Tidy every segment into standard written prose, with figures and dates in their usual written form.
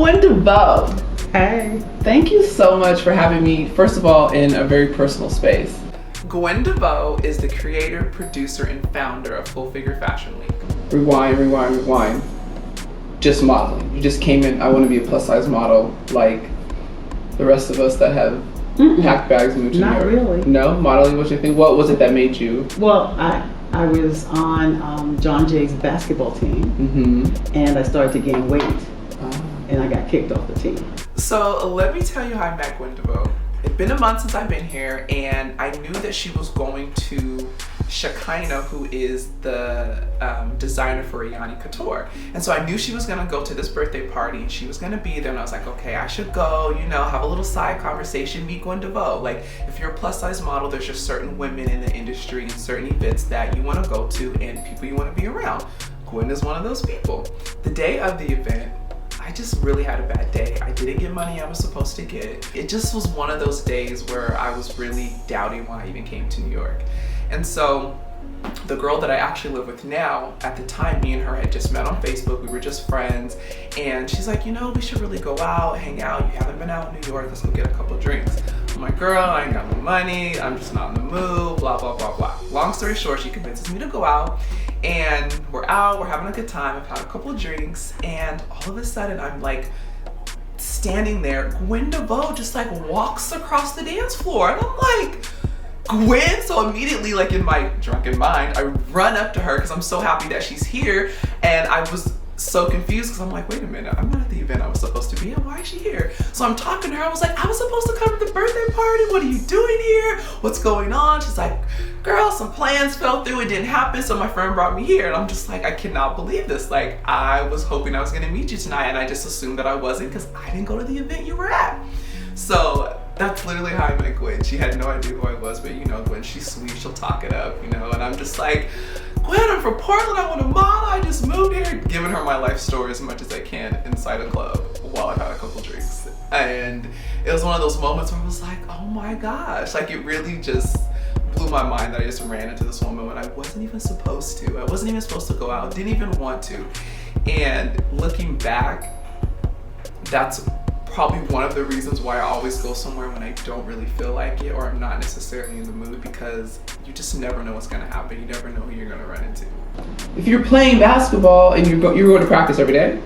Gwen DeVoe, Hey. thank you so much for having me, first of all, in a very personal space. Gwen DeVoe is the creator, producer, and founder of Full Figure Fashion Week. Rewind. Just modeling. You just came in, I want to be a plus size model like the rest of us that have packed bags and moved to New York. Not really. No? Modeling was your thing? What was it that made you? Well, I was on John Jay's basketball team, and I started to gain weight, and I got kicked off the team. So let me tell you how I met Gwen DeVoe. It's been a month since I've been here, and I knew that she was going to Shekinah, who is the designer for Yanni Couture. And so I knew she was gonna go to this birthday party and she was gonna be there, and I was like, okay, I should go, have a little side conversation, meet Gwen DeVoe. Like, if you're a plus size model, there's just certain women in the industry and certain events that you wanna go to and people you wanna be around. Gwen is one of those people. The day of the event, I just really had a bad day. I didn't get money I was supposed to get. It just was one of those days where I was really doubting why I even came to New York. And so the girl that I actually live with now, at the time, me and her had just met on Facebook. We were just friends. And she's like, we should really go out, hang out. You haven't been out in New York. Let's go get a couple drinks. I'm like, girl, I ain't got no money. I'm just not in the mood, blah, blah, blah, blah. Long story short, she convinces me to go out. And we're out, we're having a good time. I've had a couple of drinks. And all of a sudden, I'm like, standing there. Gwen DeVoe just like walks across the dance floor. And I'm like, Gwen? So immediately, like in my drunken mind, I run up to her because I'm so happy that she's here. And I was so confused because I'm like, wait a minute, I'm not at the event I was supposed to be at. Why is she here? So I'm talking to her. I was like, I was supposed to come to the birthday party. What are you doing here? What's going on? She's like, girl, some plans fell through. It didn't happen. So my friend brought me here. And I'm just like, I cannot believe this. Like, I was hoping I was going to meet you tonight. And I just assumed that I wasn't because I didn't go to the event you were at. So that's literally how I met Gwen. She had no idea who I was, but Gwen, she's sweet, she'll talk it up, and I'm just like, Gwen, I'm from Portland, I want to model, I just moved here, giving her my life story as much as I can inside a club while I've had a couple drinks. And it was one of those moments where I was like, oh my gosh, like it really just blew my mind that I just ran into this woman when I wasn't even supposed to. I wasn't even supposed to go out, didn't even want to. And looking back, that's probably one of the reasons why I always go somewhere when I don't really feel like it or I'm not necessarily in the mood, because you just never know what's gonna happen. You never know who you're gonna run into. If you're playing basketball and you go to practice every day?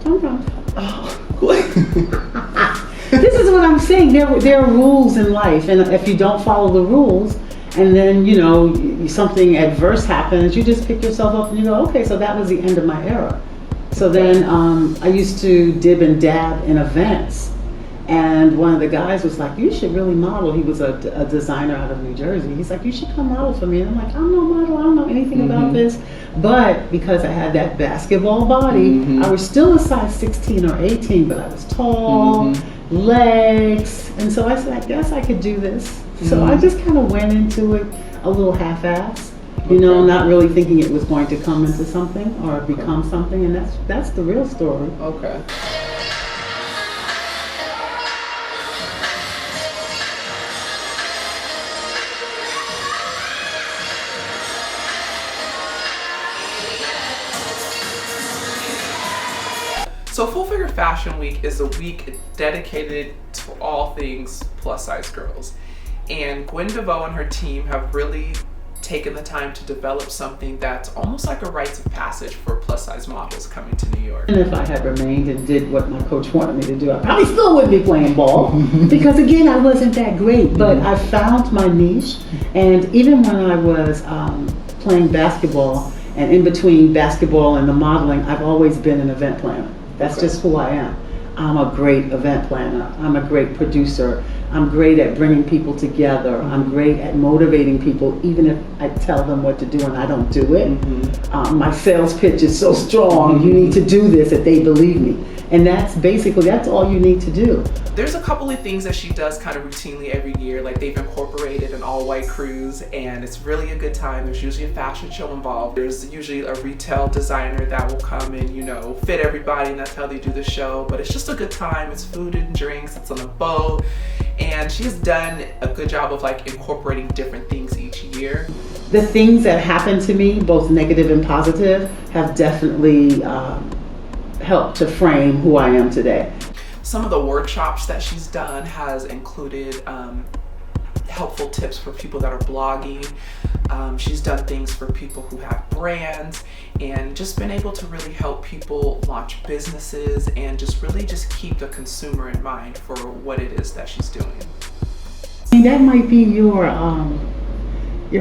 Sometimes. Oh, Gwen. This is what I'm saying. There are rules in life, and if you don't follow the rules, and then something adverse happens, you just pick yourself up and you go, okay, so that was the end of my era. So then I used to dib and dab in events, and one of the guys was like, you should really model. He was a designer out of New Jersey. He's like, you should come model for me. And I'm like, I'm no model, I don't know anything about this. But because I had that basketball body, I was still a size 16 or 18, but I was tall, legs. And so I said, I guess I could do this. So I just kind of went into it a little half-assed. Not really thinking it was going to come into something or become something, and that's the real story. Okay. So Full Figure Fashion Week is a week dedicated to all things plus size girls. And Gwen DeVoe and her team have really taken the time to develop something that's almost like a rites of passage for plus size models coming to New York. And if I had remained and did what my coach wanted me to do, I probably still wouldn't be playing ball because again, I wasn't that great, but I found my niche. And even when I was playing basketball, and in between basketball and the modeling, I've always been an event planner. That's just who I am. I'm a great event planner. I'm a great producer. I'm great at bringing people together. I'm great at motivating people, even if I tell them what to do and I don't do it. My sales pitch is so strong, you need to do this, if they believe me. And that's all you need to do. There's a couple of things that she does kind of routinely every year. Like, they've incorporated an all-white cruise, and it's really a good time. There's usually a fashion show involved. There's usually a retail designer that will come and, fit everybody, and that's how they do the show. But it's just a good time. It's food and drinks. It's on a boat. And she has done a good job of incorporating different things each year. The things that happen to me, both negative and positive, have definitely helped to frame who I am today. Some of the workshops that she's done has included helpful tips for people that are blogging. She's done things for people who have brands, and just been able to really help people launch businesses and just really just keep the consumer in mind for what it is that she's doing. I mean, that might be your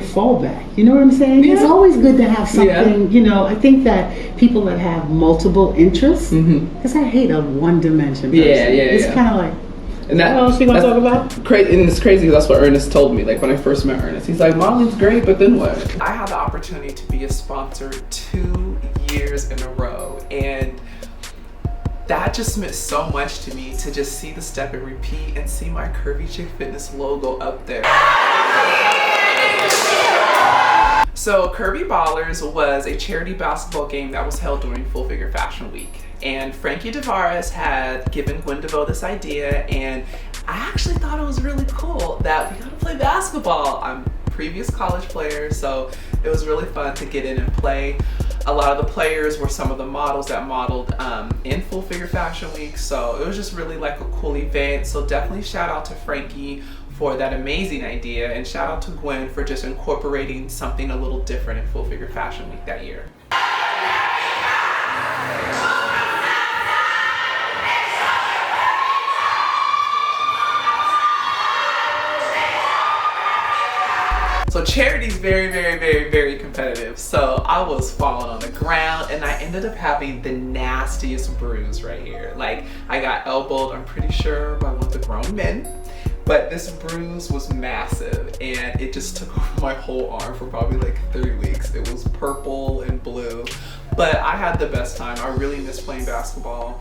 fallback. You know what I'm saying? Yeah. It's always good to have something. Yeah. You know, I think that people that have multiple interests, Mhm. because I hate a one-dimension person. Yeah, yeah, It's yeah. kind of like, And that, what else you want to that's talk about? And it's crazy because that's what Ernest told me. Like when I first met Ernest, he's like, modeling's great, but then what? I had the opportunity to be a sponsor 2 years in a row, and that just meant so much to me to just see the step and repeat and see my Curvy Chick Fitness logo up there. So Curvy Ballers was a charity basketball game that was held during Full Figure Fashion Week. And Frankie Tavares had given Gwen DeVoe this idea, and I actually thought it was really cool that we got to play basketball. I'm a previous college player, so it was really fun to get in and play. A lot of the players were some of the models that modeled in Full Figure Fashion Week, so it was just really like a cool event. So definitely shout out to Frankie for that amazing idea, and shout out to Gwen for just incorporating something a little different in Full Figure Fashion Week that year. So charity's very, very, very, very competitive. So I was falling on the ground, and I ended up having the nastiest bruise right here. Like, I got elbowed, I'm pretty sure, by one of the grown men. But this bruise was massive, and it just took over my whole arm for probably like 3 weeks. It was purple and blue, but I had the best time. I really miss playing basketball.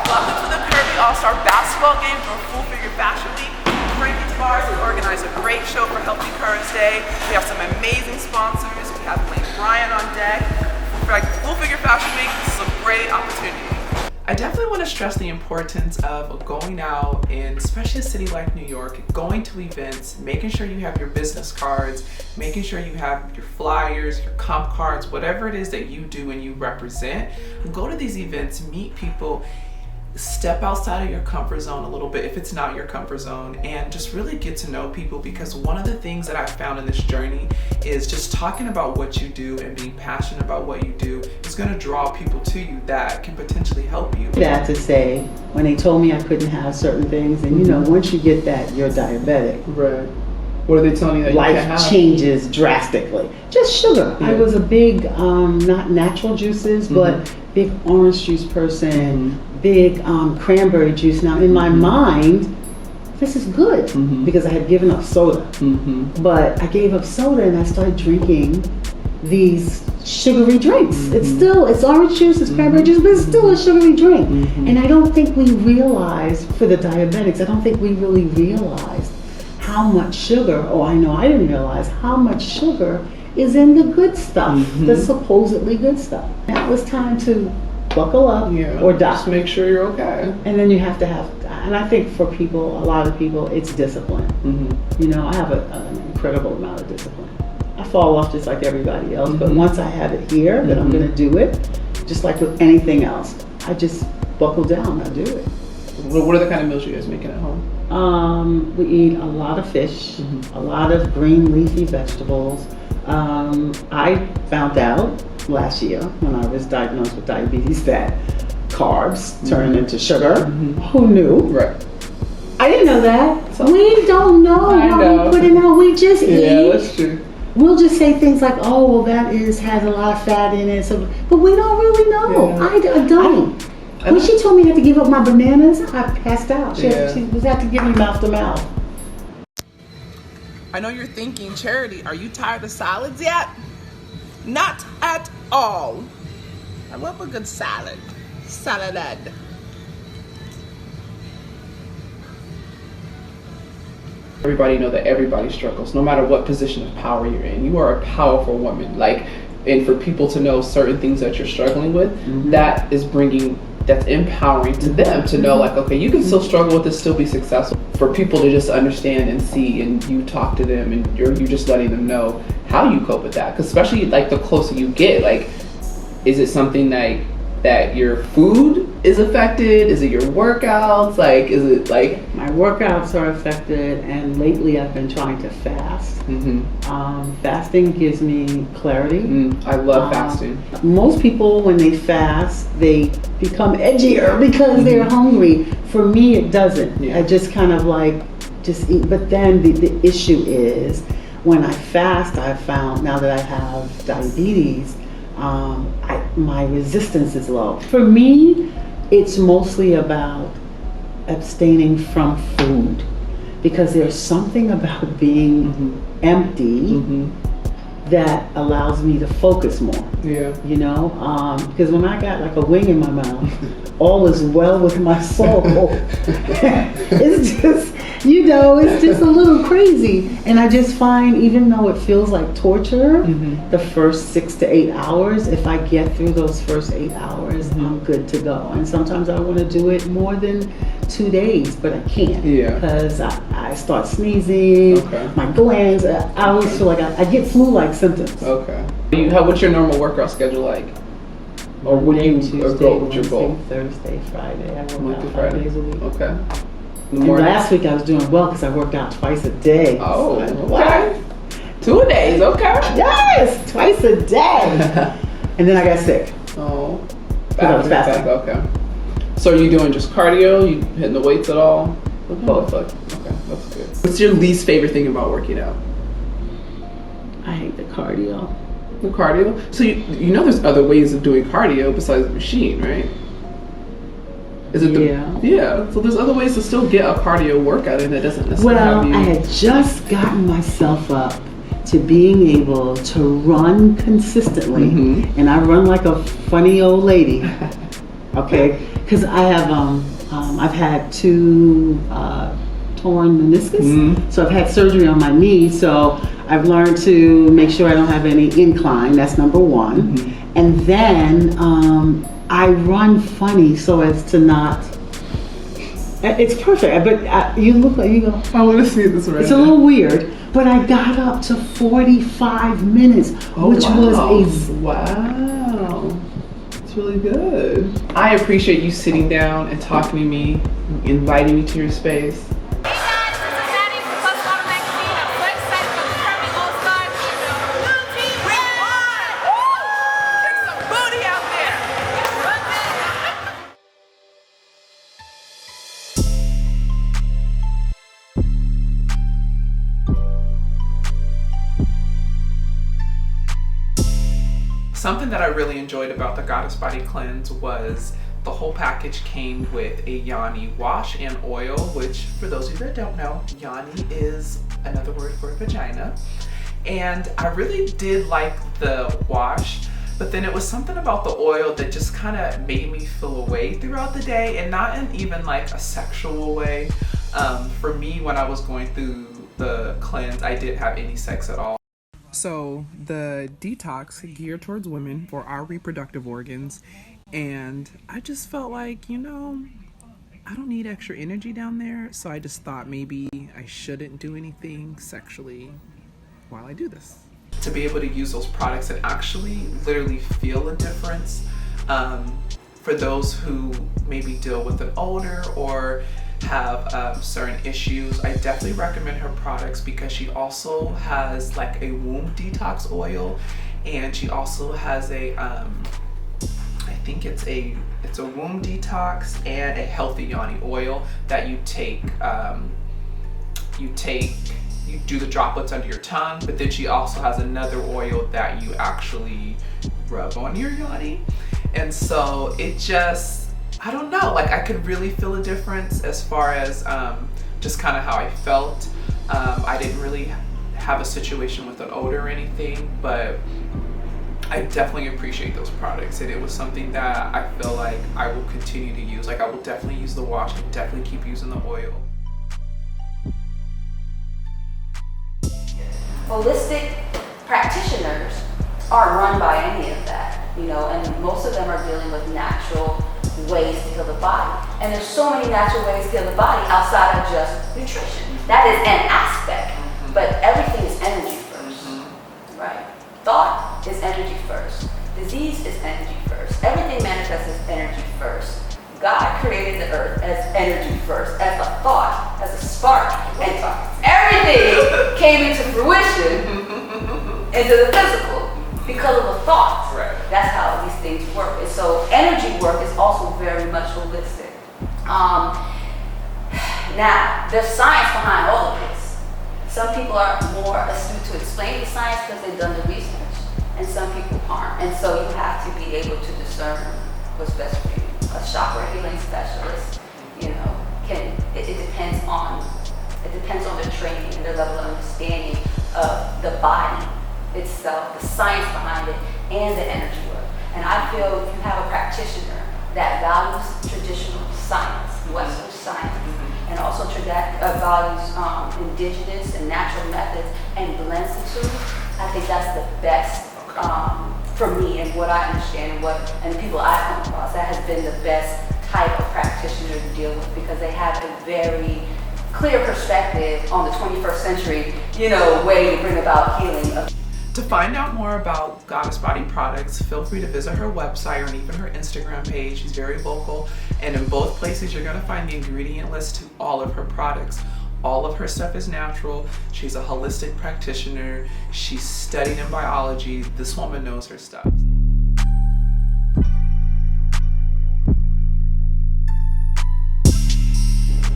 Welcome to the Curvy All-Star Basketball Game for Full Figure Fashion Week. Frankie Tavares has organized a great show for Healthy Curves Day. We have some amazing sponsors. We have Lane Bryant on deck. For like Full Figure Fashion Week, this is a great opportunity. I definitely want to stress the importance of going out in, especially a city like New York, going to events, making sure you have your business cards, making sure you have your flyers, your comp cards, whatever it is that you do and you represent. Go to these events, meet people, step outside of your comfort zone a little bit if it's not your comfort zone, and just really get to know people, because one of the things that I've found in this journey is just talking about what you do and being passionate about what you do is going to draw people to you that can potentially help you. That to say, when they told me I couldn't have certain things, and you know, once you get that, you're diabetic. Right. What are they telling you that you can't have? Life changes drastically. Just sugar. Yeah. I was a big, not natural juices, but big orange juice person, big cranberry juice. Now in my mind, this is good because I had given up soda. But I gave up soda and I started drinking these sugary drinks. It's orange juice, it's cranberry juice, but it's still a sugary drink. And I don't think we realized, for the diabetics, I don't think we really realized how much sugar, I know I didn't realize how much sugar is in the good stuff, the supposedly good stuff. Now it was time to buckle up or die. Just make sure you're okay. And then you have to have, and I think for people, a lot of people, it's discipline. You know, I have an incredible amount of discipline. I fall off just like everybody else, but once I have it here, that I'm gonna do it, just like with anything else, I just buckle down, I do it. What are the kind of meals you guys making at home? We eat a lot of fish, a lot of green leafy vegetables. I found out last year when I was diagnosed with diabetes that carbs turn into sugar. Who knew? Right. I didn't know that. We don't know what we put in out. We just eat. Yeah, that's true. We'll just say things like, "Oh, well, that has a lot of fat in it," so, but we don't really know. Yeah. I don't. When she told me I had to give up my bananas, I passed out. She had to give me mouth to mouth. I know you're thinking, Charity, are you tired of salads yet? Not at all. I love a good salad. Salad. Everybody know that everybody struggles, no matter what position of power you're in. You are a powerful woman. And for people to know certain things that you're struggling with, that's empowering to them to know, okay, you can still struggle with this, still be successful. For people to just understand and see, and you talk to them, and you're just letting them know how you cope with that. Because especially the closer you get, is it something like that your food is affected? Is it your workouts? Like, is it like my workouts are affected, and lately I've been trying to fast. Fasting gives me clarity. I love fasting. Most people, when they fast, they become edgier because they're hungry. For me, it doesn't. Yeah. I just kind of like just eat. But then the issue is when I fast, I've found now that I have diabetes, my resistance is low. For me, it's mostly about abstaining from food, because there's something about being empty that allows me to focus more. Yeah. You know, because when I got like a wing in my mouth, all is well with my soul. It's just, you know, it's just a little crazy. And I just find, even though it feels like torture, the first 6 to 8 hours, if I get through those first 8 hours, I'm good to go. And sometimes I want to do it more than 2 days, but I can't. Yeah. Because I start sneezing, Okay. my glands, I always feel like I get flu-like symptoms. Okay. What's your normal workout schedule like? Or would you Tuesday, go with your Wednesday, goal? Thursday, Friday. I work Monday, out Friday. 5 days a week. Okay. And last week I was doing well because I worked out twice a day. Oh, So, okay. 2 days, okay. Yes, twice a day. And then I got sick. Oh. I was fasting. Okay. So are you doing just cardio? You hitting the weights at all? Both. Okay, that's good. What's your least favorite thing about working out? I hate the cardio. The cardio? So you know there's other ways of doing cardio besides the machine, right? Is it yeah. So there's other ways to still get a cardio workout in that doesn't necessarily have you. I had just gotten myself up to being able to run consistently, and I run like a funny old lady. Okay, because I have I've had 2 torn meniscus, so I've had surgery on my knee. So I've learned to make sure I don't have any incline. That's number 1, and then I run funny so as to not. It's perfect, but you look like you go. I want to see this right It's a little weird, but I got up to 45 minutes, which was wow. It's really good. I appreciate you sitting down and talking to me, inviting me to your space. Something that I really enjoyed about the Goddess Body Cleanse was the whole package came with a yoni wash and oil, which for those of you that don't know, yoni is another word for vagina. And I really did like the wash, but then it was something about the oil that just kind of made me feel away throughout the day, and not in even like a sexual way. For me, when I was going through the cleanse, I didn't have any sex at all. So the detox geared towards women for our reproductive organs, and I just felt like, you know, I don't need extra energy down there, so I just thought maybe I shouldn't do anything sexually while I do this. To be able to use those products and actually literally feel a difference, for those who maybe deal with an odor or have certain issues, I definitely recommend her products, because she also has like a womb detox oil, and she also has a I think it's a womb detox and a healthy yoni oil that you take. You do the droplets under your tongue, but then she also has another oil that you actually rub on your yoni. And so it just, I don't know, like I could really feel a difference as far as just kind of how I felt. I didn't really have a situation with an odor or anything, but I definitely appreciate those products, and it was something that I feel like I will continue to use. Like I will definitely use the wash, and definitely keep using the oil. Holistic practitioners aren't run by any of that, you know, and most of them are dealing with natural ways to heal the body. And there's so many natural ways to heal the body outside of just nutrition. That is an aspect, but everything is energy first, right? Thought is energy first. Disease is energy everything manifests as energy first. God created the earth as energy first, as a thought, as a spark, and everything came into fruition into the physical because of a thought. Right. That's how these things work. And so energy work is also very much holistic. Now, there's science behind all of this. Some people are more astute to explain the science because they've done the research, and some people aren't. And so you have to be able to discern what's best for you. A chakra healing specialist, you know, it depends on their training and their level of understanding of the body itself, the science behind it, and the energy work. And I feel if you have a practitioner that values traditional science, Western science, and also values indigenous and natural methods and blends the two, I think that's the best for me and what I understand and the people I've come across. That has been the best type of practitioner to deal with because they have a very clear perspective on the 21st century, you know, way to bring about healing. To find out more about Goddess Body products, feel free to visit her website or even her Instagram page. She's very vocal, and in both places you're going to find the ingredient list to all of her products. All of her stuff is natural. She's a holistic practitioner. She's studied in biology. This woman knows her stuff.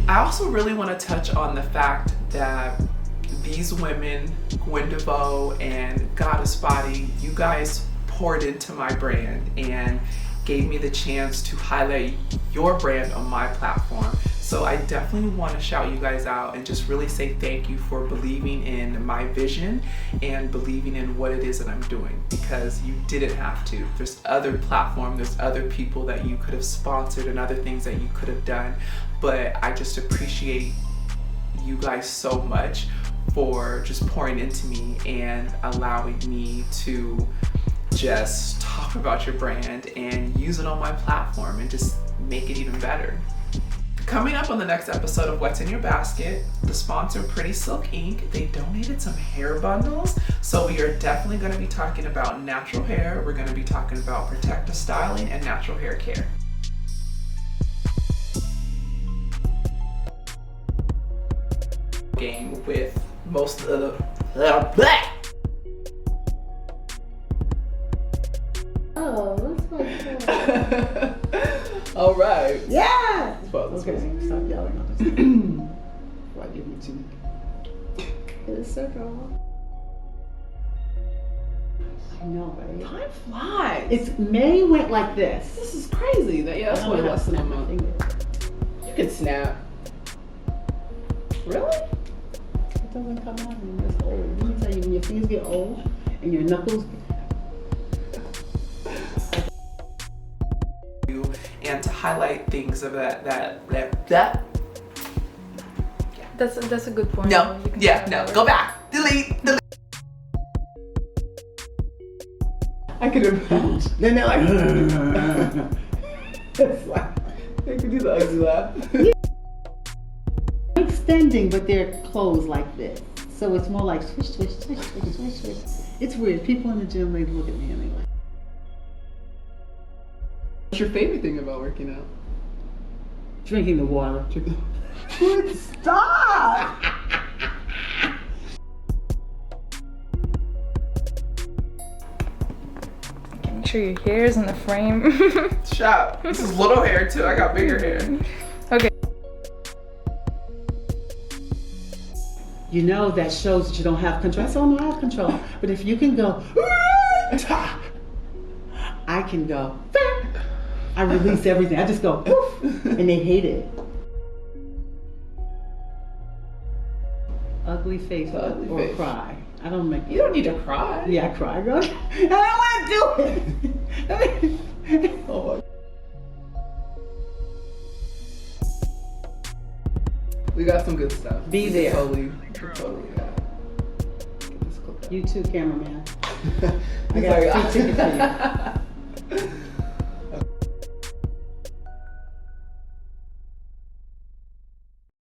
I also really want to touch on the fact that these women, Gwen DeVoe and Goddess Body, you guys poured into my brand and gave me the chance to highlight your brand on my platform. So I definitely want to shout you guys out and just really say thank you for believing in my vision and believing in what it is that I'm doing, because you didn't have to. There's other platforms, there's other people that you could have sponsored and other things that you could have done, but I just appreciate you guys so much for just pouring into me and allowing me to just talk about your brand and use it on my platform and just make it even better. Coming up on the next episode of What's in Your Basket, the sponsor Pretty Silk Inc., they donated some hair bundles. So we are definitely going to be talking about natural hair. We're going to be talking about protective styling and natural hair care. Game with most of the Oh, that's like cool. All right. Yeah. Well, Okay, stop yelling on this. Before I give you two. It is so cool. I know, right? Time flies. It's May went like this. This is crazy. That's way less than a month. You can snap. Really? It doesn't come out when it's old. Let me tell you, when your fingers get old and your knuckles. And to highlight things of that. That's a good point. No, You can yeah, start no, over. go back, delete. I could imagine. Then they're like, it's like, they could do the ugly laugh. Extending, but they're closed like this. So it's more like swish, swish, swish, swish, swish, swish. It's weird. People in the gym, they look at me anyway. What's your favorite thing about working out? Drinking the water. Stop! Make sure your hair is in the frame. Shut. This is little hair too. I got bigger hair. Okay. You know, that shows that you don't have control. I said, oh no, I have control. But if you can go, I can go, I release everything. I just go, poof, and they hate it. Ugly face Ugly or face. cry. I don't make. You don't need to cry. Yeah, I cry. I go, I don't want to do it. Oh my. We got some good stuff. Be there. Totally yeah. Get this clip out. You too, cameraman. I He's got like, a free ticket for you.